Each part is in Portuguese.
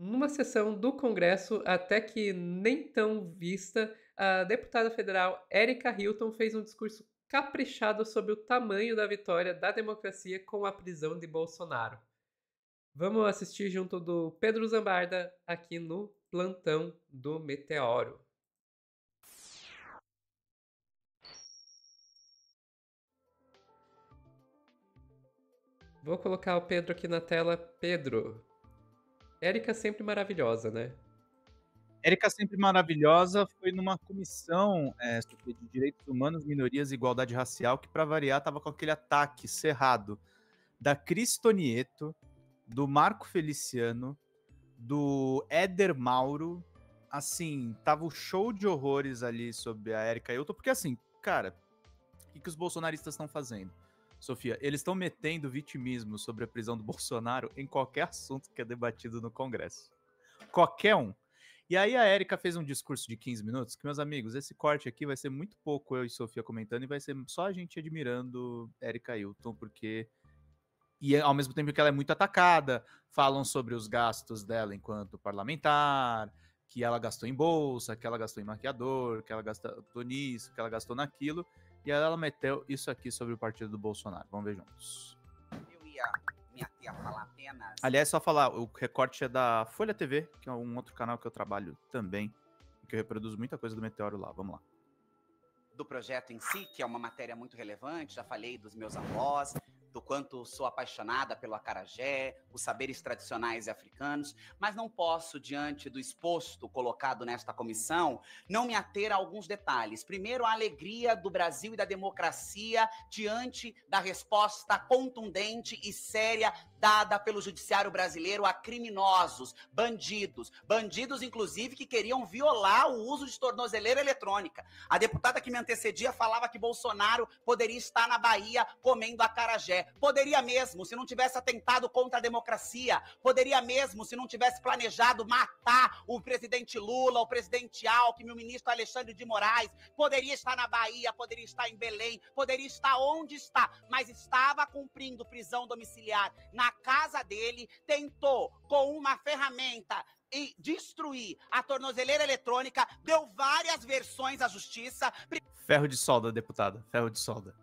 Numa sessão do Congresso até que nem tão vista, a deputada federal Erika Hilton fez um discurso caprichado sobre o tamanho da vitória da democracia com a prisão de Bolsonaro. Vamos assistir junto do Pedro Zambarda aqui no Plantão do Meteoro. Vou colocar o Pedro aqui na tela. Pedro, Érica sempre maravilhosa, né? Érica sempre maravilhosa foi numa comissão sobre direitos humanos, minorias e igualdade racial que, para variar, estava com aquele ataque cerrado da Cris Tonieto, do Marco Feliciano, do Éder Mauro. Assim, tava o show de horrores ali sobre a Érica Hilton, porque assim, cara, o que os bolsonaristas estão fazendo? Sofia, eles estão metendo vitimismo sobre a prisão do Bolsonaro em qualquer assunto que é debatido no Congresso. Qualquer um. E aí a Érica fez um discurso de 15 minutos, que, meus amigos, esse corte aqui vai ser muito pouco eu e Sofia comentando, e vai ser só a gente admirando Érica Hilton, porque... E ao mesmo tempo que ela é muito atacada, falam sobre os gastos dela enquanto parlamentar, que ela gastou em bolsa, que ela gastou em maquiador, que ela gastou nisso, que ela gastou naquilo, e aí ela meteu isso aqui sobre o partido do Bolsonaro. Vamos ver juntos. Eu ia me ater a falar apenas... Aliás, só falar, o recorte é da Folha TV, que é um outro canal que eu trabalho também, que eu reproduzo muita coisa do Meteoro lá. Vamos lá. Do projeto em si, que é uma matéria muito relevante, já falei dos meus avós, do quanto sou apaixonada pelo acarajé, os saberes tradicionais africanos, mas não posso, diante do exposto colocado nesta comissão, não me ater a alguns detalhes. Primeiro, a alegria do Brasil e da democracia diante da resposta contundente e séria dada pelo judiciário brasileiro a criminosos, bandidos inclusive que queriam violar o uso de tornozeleira eletrônica. A deputada que me antecedia falava que Bolsonaro poderia estar na Bahia comendo acarajé. Poderia mesmo, se não tivesse atentado contra a democracia. Poderia mesmo, se não tivesse planejado matar o presidente Lula, o presidente Alckmin, o ministro Alexandre de Moraes. Poderia estar na Bahia, poderia estar em Belém, poderia estar onde está, mas estava cumprindo prisão domiciliar na casa dele, tentou, com uma ferramenta, e destruir a tornozeleira eletrônica, deu várias versões à justiça. Ferro de solda, deputada, ferro de solda.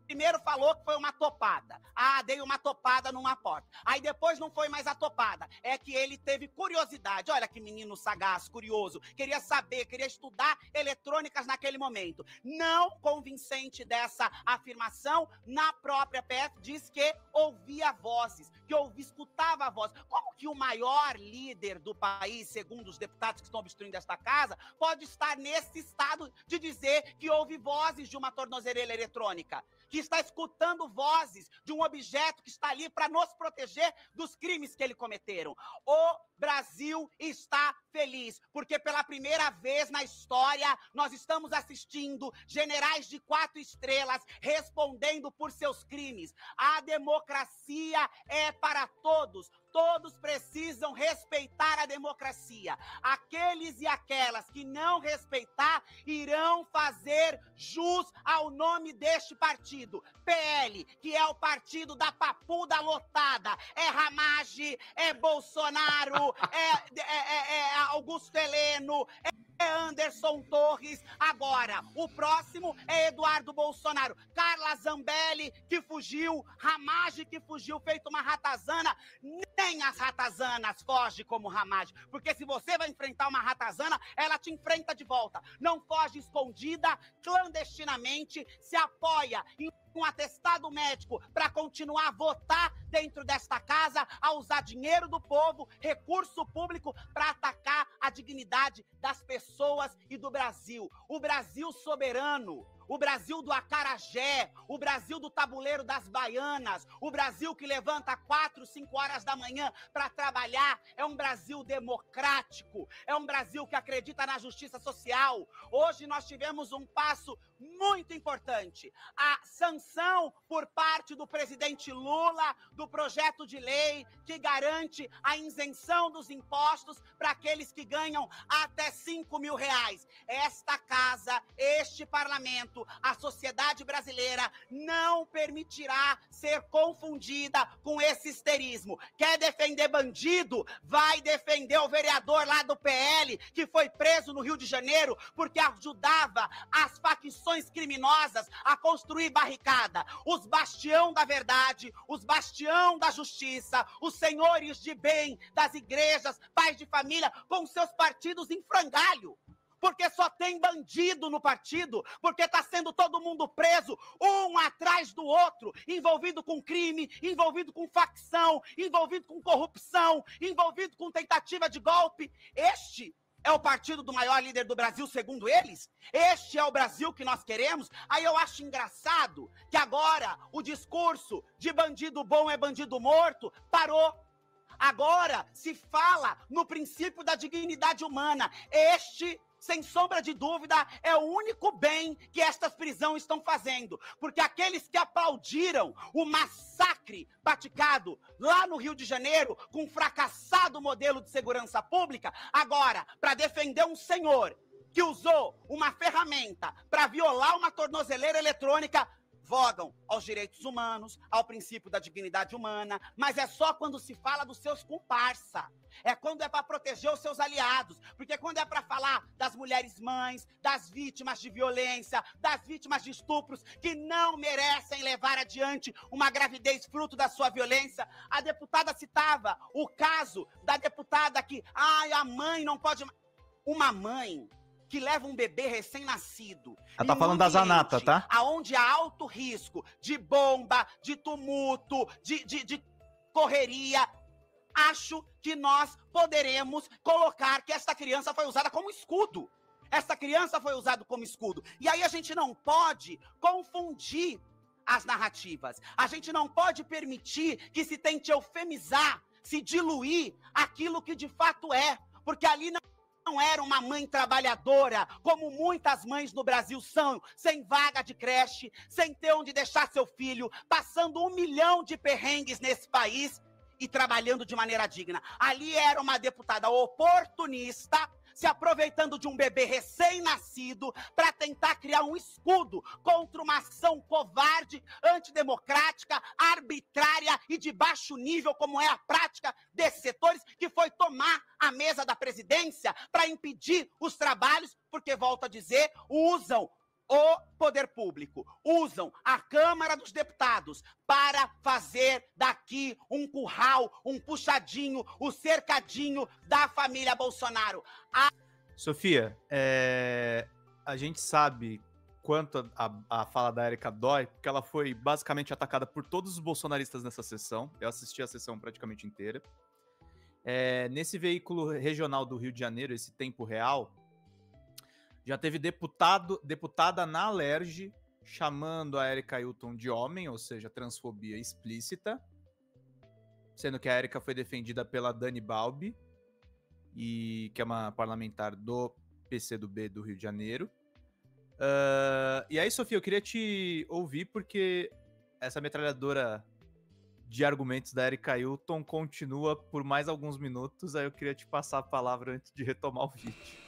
Primeiro falou que foi uma topada. Ah, dei uma topada numa porta. Aí depois não foi mais a topada. É que ele teve curiosidade. Olha que menino sagaz, curioso. Queria saber, queria estudar eletrônicas naquele momento. Não convincente dessa afirmação, na própria PF diz que ouvia vozes, que escutava vozes. Como que o maior líder do país, segundo os deputados que estão obstruindo esta casa, pode estar nesse estado de dizer que ouve vozes de uma tornozeleira eletrônica? Que está escutando vozes de um objeto que está ali para nos proteger dos crimes que ele cometeram. O Brasil está feliz, porque pela primeira vez na história nós estamos assistindo generais de 4 estrelas respondendo por seus crimes. A democracia é para todos. Todos precisam respeitar a democracia. Aqueles e aquelas que não respeitar irão fazer jus ao nome deste partido. PL, que é o partido da papuda lotada. É Ramage, é Bolsonaro, é Augusto Heleno, é Anderson Torres. Agora, o próximo é Eduardo Bolsonaro. Carla Zambelli, que fugiu. Ramage, que fugiu, feito uma ratazana. Nem as ratazanas fogem como Ramage. Porque se você vai enfrentar uma ratazana, ela te enfrenta de volta. Não foge escondida, clandestinamente, se apoia em um atestado médico para continuar a votar dentro desta casa, a usar dinheiro do povo, recurso público para atacar a dignidade das pessoas e do Brasil. O Brasil soberano, o Brasil do acarajé, o Brasil do tabuleiro das baianas, o Brasil que levanta 4, 5 horas da manhã para trabalhar, é um Brasil democrático, é um Brasil que acredita na justiça social. Hoje nós tivemos um passo muito importante, a sanção por parte do presidente Lula do projeto de lei que garante a isenção dos impostos para aqueles que ganham até R$5.000. Esta casa, este parlamento, respeito, a sociedade brasileira não permitirá ser confundida com esse histerismo. Quer defender bandido? Vai defender o vereador lá do PL, que foi preso no Rio de Janeiro porque ajudava as facções criminosas a construir barricada. Os bastião da verdade, os bastião da justiça, os senhores de bem das igrejas, pais de família, com seus partidos em frangalho. Porque só tem bandido no partido, porque está sendo todo mundo preso, um atrás do outro, envolvido com crime, envolvido com facção, envolvido com corrupção, envolvido com tentativa de golpe. Este é o partido do maior líder do Brasil, segundo eles? Este é o Brasil que nós queremos? Aí eu acho engraçado que agora o discurso de bandido bom é bandido morto parou. Agora se fala no princípio da dignidade humana. Este, sem sombra de dúvida, é o único bem que estas prisões estão fazendo. Porque aqueles que aplaudiram o massacre praticado lá no Rio de Janeiro, com um fracassado modelo de segurança pública, agora, para defender um senhor que usou uma ferramenta para violar uma tornozeleira eletrônica, vogam aos direitos humanos, ao princípio da dignidade humana, mas é só quando se fala dos seus comparsa. É quando é para proteger os seus aliados, porque quando é para falar das mulheres mães, das vítimas de violência, das vítimas de estupros, que não merecem levar adiante uma gravidez fruto da sua violência, a deputada citava o caso da deputada que, a mãe não pode... Uma mãe que leva um bebê recém-nascido. Ela tá falando da Zanata, tá? Aonde há alto risco de bomba, de tumulto, de correria. Acho que nós poderemos colocar que esta criança foi usada como escudo. Esta criança foi usada como escudo. E aí a gente não pode confundir as narrativas. A gente não pode permitir que se tente eufemizar, se diluir aquilo que de fato é. Porque ali não era uma mãe trabalhadora, como muitas mães no Brasil são, sem vaga de creche, sem ter onde deixar seu filho, passando 1 milhão de perrengues nesse país e trabalhando de maneira digna. Ali era uma deputada oportunista, se aproveitando de um bebê recém-nascido para tentar criar um escudo contra uma ação covarde, antidemocrática, arbitrária e de baixo nível, como é a prática desses setores, que foi tomar a mesa da presidência para impedir os trabalhos, porque, volto a dizer, usam o poder público, usam a Câmara dos Deputados para fazer daqui um curral, um puxadinho, o cercadinho da família Bolsonaro. Sofia, a gente sabe quanto a fala da Érica dói, porque ela foi basicamente atacada por todos os bolsonaristas nessa sessão. Eu assisti a sessão praticamente inteira. Nesse veículo regional do Rio de Janeiro, esse Tempo Real, já teve deputada na Alerj chamando a Érica Hilton de homem, ou seja, transfobia explícita, sendo que a Érica foi defendida pela Dani Balbi, que é uma parlamentar do PCdoB do Rio de Janeiro. E aí, Sofia, eu queria te ouvir, porque essa metralhadora de argumentos da Érica Hilton continua por mais alguns minutos, aí eu queria te passar a palavra antes de retomar o vídeo.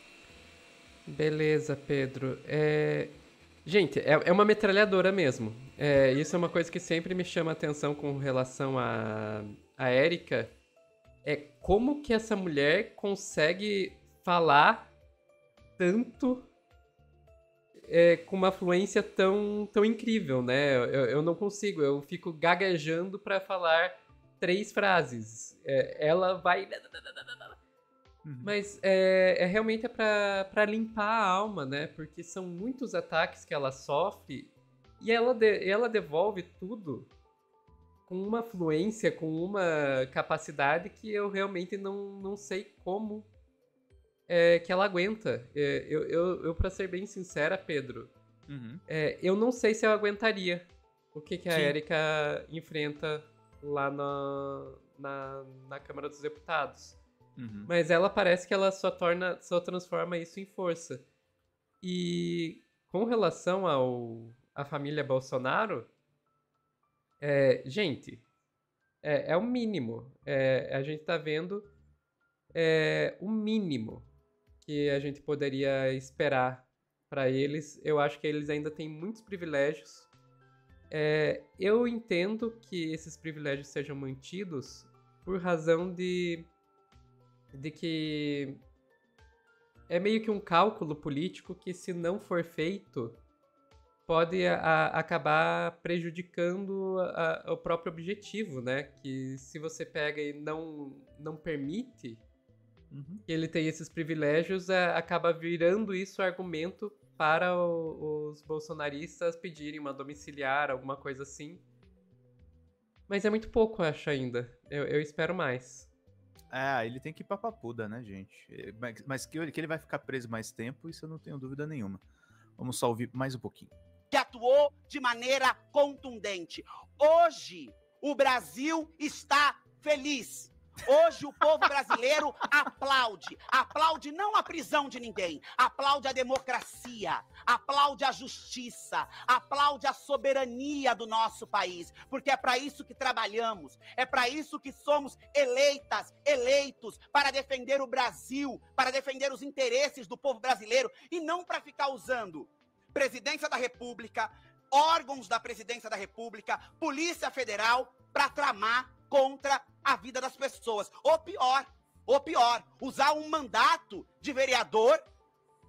Beleza, Pedro. Gente, é uma metralhadora mesmo. Isso é uma coisa que sempre me chama a atenção com relação a Érica. Como que essa mulher consegue falar tanto com uma fluência tão incrível, né? Eu não consigo, eu fico gaguejando para falar 3 frases. Ela vai... Mas realmente pra limpar a alma, né? Porque são muitos ataques que ela sofre e ela devolve tudo com uma fluência, com uma capacidade que eu realmente não sei como que ela aguenta. Eu pra ser bem sincera, Pedro, eu não sei se eu aguentaria o que a Érica enfrenta lá na Câmara dos Deputados. Mas ela parece que ela só transforma isso em força. E com relação à família Bolsonaro, gente, é o mínimo. A gente tá vendo o mínimo que a gente poderia esperar para eles. Eu acho que eles ainda têm muitos privilégios. Eu entendo que esses privilégios sejam mantidos por razão de que é meio que um cálculo político que, se não for feito, pode acabar prejudicando o próprio objetivo, né? Que se você pega e não permite que ele tenha esses privilégios, acaba virando isso argumento para os bolsonaristas pedirem uma domiciliar, alguma coisa assim. Mas é muito pouco, eu acho, ainda. Eu espero mais. Ele tem que ir pra papuda, né, gente? Mas que ele vai ficar preso mais tempo, isso eu não tenho dúvida nenhuma. Vamos só ouvir mais um pouquinho. Que atuou de maneira contundente. Hoje, o Brasil está feliz. Hoje, o povo brasileiro aplaude não a prisão de ninguém, aplaude a democracia, aplaude a justiça, aplaude a soberania do nosso país, porque é para isso que trabalhamos, é para isso que somos eleitos, para defender o Brasil, para defender os interesses do povo brasileiro, e não para ficar usando Presidência da República, órgãos da Presidência da República, Polícia Federal, para tramar contra a vida das pessoas. Ou pior, usar um mandato de vereador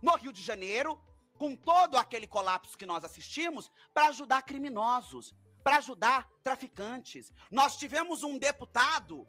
no Rio de Janeiro, com todo aquele colapso que nós assistimos, para ajudar criminosos, para ajudar traficantes. Nós tivemos um deputado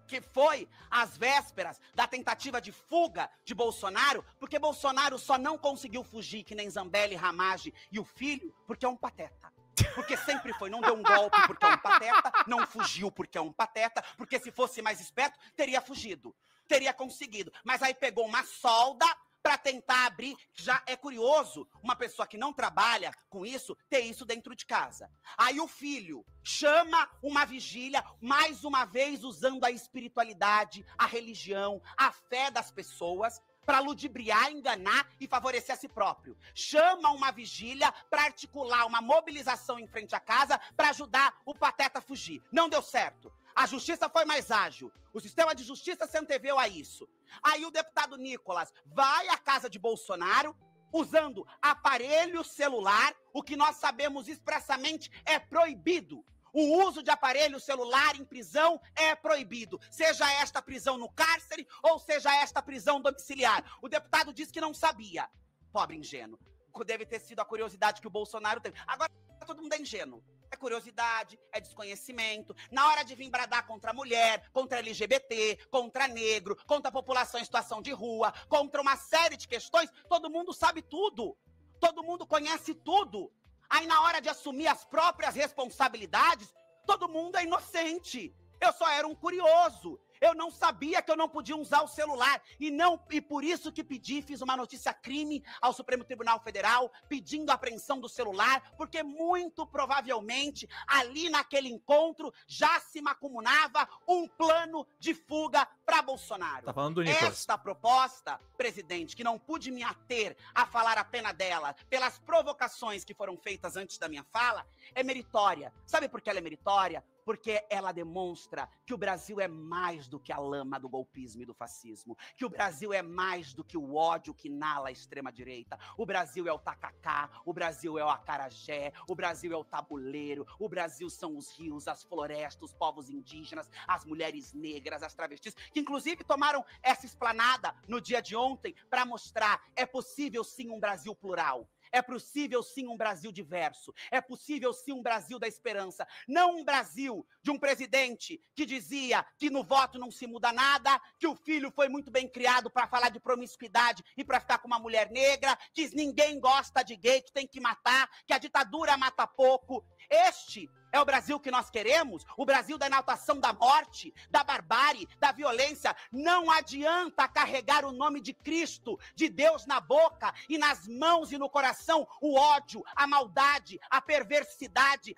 que foi às vésperas da tentativa de fuga de Bolsonaro, porque Bolsonaro só não conseguiu fugir, que nem Zambelli, Ramagem e o filho, porque é um pateta. Porque sempre foi, não deu um golpe porque é um pateta, não fugiu porque é um pateta, porque se fosse mais esperto, teria fugido, teria conseguido. Mas aí pegou uma solda para tentar abrir. Já é curioso uma pessoa que não trabalha com isso ter isso dentro de casa. Aí o filho chama uma vigília, mais uma vez usando a espiritualidade, a religião, a fé das pessoas, para ludibriar, enganar e favorecer a si próprio. Chama uma vigília para articular uma mobilização em frente à casa para ajudar o pateta a fugir. Não deu certo. A justiça foi mais ágil. O sistema de justiça se anteveu a isso. Aí o deputado Nicolas vai à casa de Bolsonaro usando aparelho celular, o que nós sabemos expressamente é proibido. O uso de aparelho celular em prisão é proibido, seja esta prisão no cárcere ou seja esta prisão domiciliar. O deputado disse que não sabia. Pobre ingênuo. Deve ter sido a curiosidade que o Bolsonaro teve. Agora todo mundo é ingênuo. É curiosidade, é desconhecimento. Na hora de vir bradar contra a mulher, contra LGBT, contra negro, contra a população em situação de rua, contra uma série de questões, todo mundo sabe tudo. Todo mundo conhece tudo. Aí, na hora de assumir as próprias responsabilidades, todo mundo é inocente. Eu só era um curioso. Eu não sabia que eu não podia usar o celular. E por isso que fiz uma notícia crime ao Supremo Tribunal Federal, pedindo a apreensão do celular, porque muito provavelmente ali naquele encontro já se macumunava um plano de fuga para Bolsonaro. Tá falando do Nicolas. Esta proposta, presidente, que não pude me ater a falar apenas dela, pelas provocações que foram feitas antes da minha fala, é meritória. Sabe por que ela é meritória? Porque ela demonstra que o Brasil é mais do que a lama do golpismo e do fascismo, que o Brasil é mais do que o ódio que inala a extrema-direita. O Brasil é o tacacá, o Brasil é o acarajé, o Brasil é o tabuleiro, o Brasil são os rios, as florestas, os povos indígenas, as mulheres negras, as travestis, que inclusive tomaram essa esplanada no dia de ontem para mostrar é possível sim um Brasil plural. É possível sim um Brasil diverso, é possível sim um Brasil da esperança, não um Brasil de um presidente que dizia que no voto não se muda nada, que o filho foi muito bem criado para falar de promiscuidade e para ficar com uma mulher negra, que ninguém gosta de gay, que tem que matar, que a ditadura mata pouco. Este é o Brasil que nós queremos? O Brasil da exaltação da morte, da barbárie, da violência. Não adianta carregar o nome de Cristo, de Deus na boca e nas mãos e no coração o ódio, a maldade, a perversidade,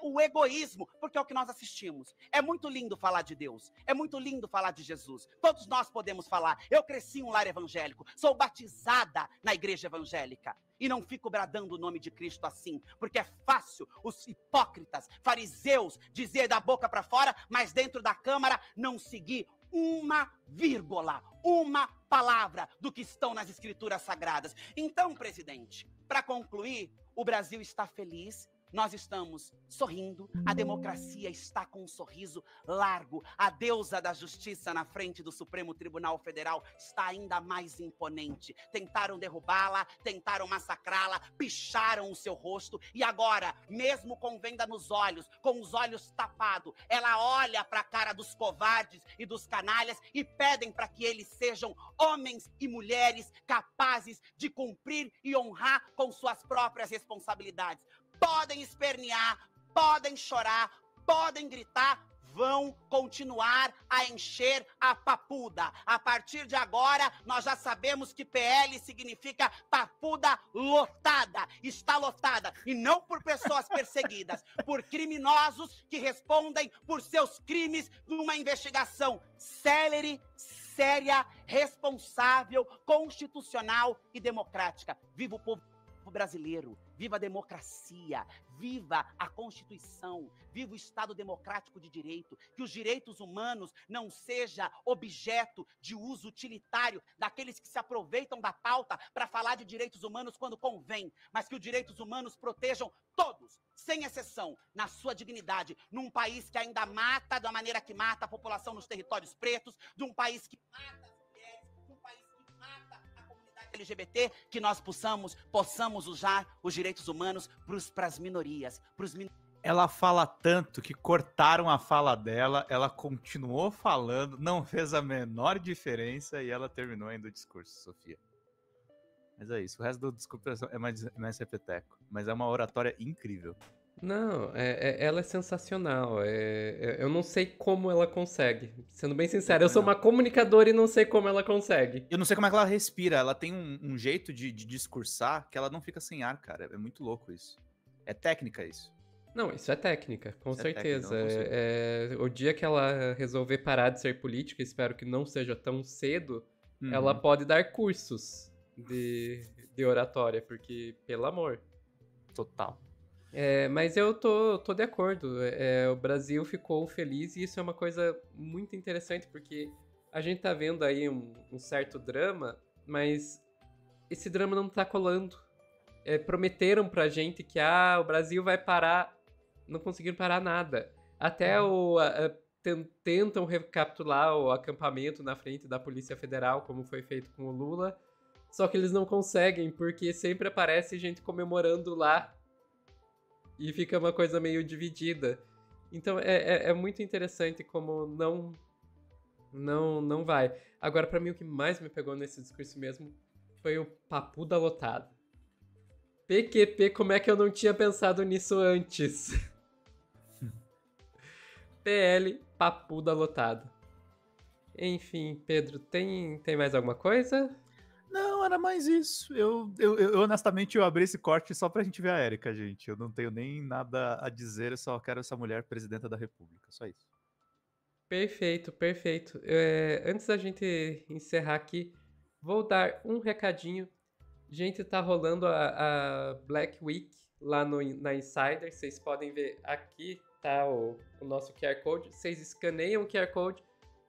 o egoísmo, porque é o que nós assistimos. É muito lindo falar de Deus, é muito lindo falar de Jesus. Todos nós podemos falar. Eu cresci em um lar evangélico, sou batizada na igreja evangélica. E não fico bradando o nome de Cristo assim, porque é fácil os hipócritas, fariseus, dizer da boca para fora, mas dentro da Câmara não seguir uma vírgula, uma palavra do que estão nas escrituras sagradas. Então, presidente, para concluir, o Brasil está feliz, nós estamos sorrindo, a democracia está com um sorriso largo, a deusa da justiça na frente do Supremo Tribunal Federal está ainda mais imponente. Tentaram derrubá-la, tentaram massacrá-la, picharam o seu rosto e agora, mesmo com venda nos olhos, com os olhos tapados, ela olha para a cara dos covardes e dos canalhas e pedem para que eles sejam homens e mulheres capazes de cumprir e honrar com suas próprias responsabilidades. Podem espernear, podem chorar, podem gritar, vão continuar a encher a papuda. A partir de agora, nós já sabemos que PL significa papuda lotada. Está lotada. E não por pessoas perseguidas, por criminosos que respondem por seus crimes numa investigação célere, séria, responsável, constitucional e democrática. Viva o povo brasileiro, viva a democracia, viva a Constituição, viva o Estado democrático de direito, que os direitos humanos não seja objeto de uso utilitário daqueles que se aproveitam da pauta para falar de direitos humanos quando convém, mas que os direitos humanos protejam todos, sem exceção, na sua dignidade, num país que ainda mata da maneira que mata a população nos territórios pretos, de um país que mata as mulheres, de um país que mata a comunidade LGBT, que nós possamos usar os direitos humanos para as minorias, Ela fala tanto que cortaram a fala dela, ela continuou falando, não fez a menor diferença e ela terminou ainda o discurso, Sofia. Mas é isso, o resto do discurso é mais repeteco, mas é uma oratória incrível. Não, ela é sensacional. Eu não sei como ela consegue. Sendo bem sincero, eu sou uma comunicadora e não sei como ela consegue. Eu não sei como é que ela respira, ela tem um jeito de discursar que ela não fica sem ar, cara. É muito louco isso. É técnica isso. Não, isso é técnica, com Isso é certeza. técnica, O dia que ela resolver parar de ser política, espero que não seja tão cedo, Uhum. ela pode dar cursos de oratória, porque, pelo amor. Total. Mas eu tô de acordo. O Brasil ficou feliz e isso é uma coisa muito interessante, porque a gente tá vendo aí um certo drama, mas esse drama não tá colando. Prometeram pra gente que o Brasil vai parar, não conseguiram parar nada. Até tentam recapitular o acampamento na frente da Polícia Federal, como foi feito com o Lula, só que eles não conseguem, porque sempre aparece gente comemorando lá e fica uma coisa meio dividida. Então é muito interessante como não vai. Agora, pra mim, o que mais me pegou nesse discurso mesmo foi o papuda lotado. PQP, como é que eu não tinha pensado nisso antes? PL, papuda lotado. Enfim, Pedro, tem mais alguma coisa? Não, era mais isso. Eu honestamente, eu abri esse corte só pra gente ver a Érica, gente. Eu não tenho nem nada a dizer, eu só quero essa mulher presidenta da República, só isso. Perfeito, perfeito. Antes da gente encerrar aqui, vou dar um recadinho. Gente, tá rolando a Black Week lá na Insider. Vocês podem ver aqui, tá o nosso QR Code. Vocês escaneiam o QR Code,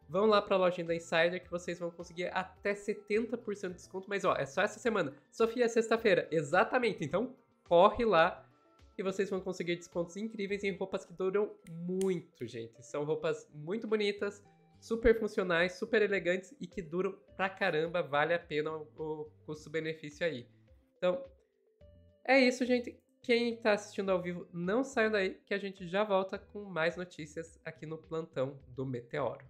vão lá pra lojinha da Insider que vocês vão conseguir até 70% de desconto. Mas, é só essa semana. Sofia, é sexta-feira. Exatamente. Então, corre lá e vocês vão conseguir descontos incríveis em roupas que duram muito, gente. São roupas muito bonitas, super funcionais, super elegantes e que duram pra caramba. Vale a pena o custo-benefício aí. Então, é isso, gente. Quem tá assistindo ao vivo, não saiam daí que a gente já volta com mais notícias aqui no Plantão do Meteoro.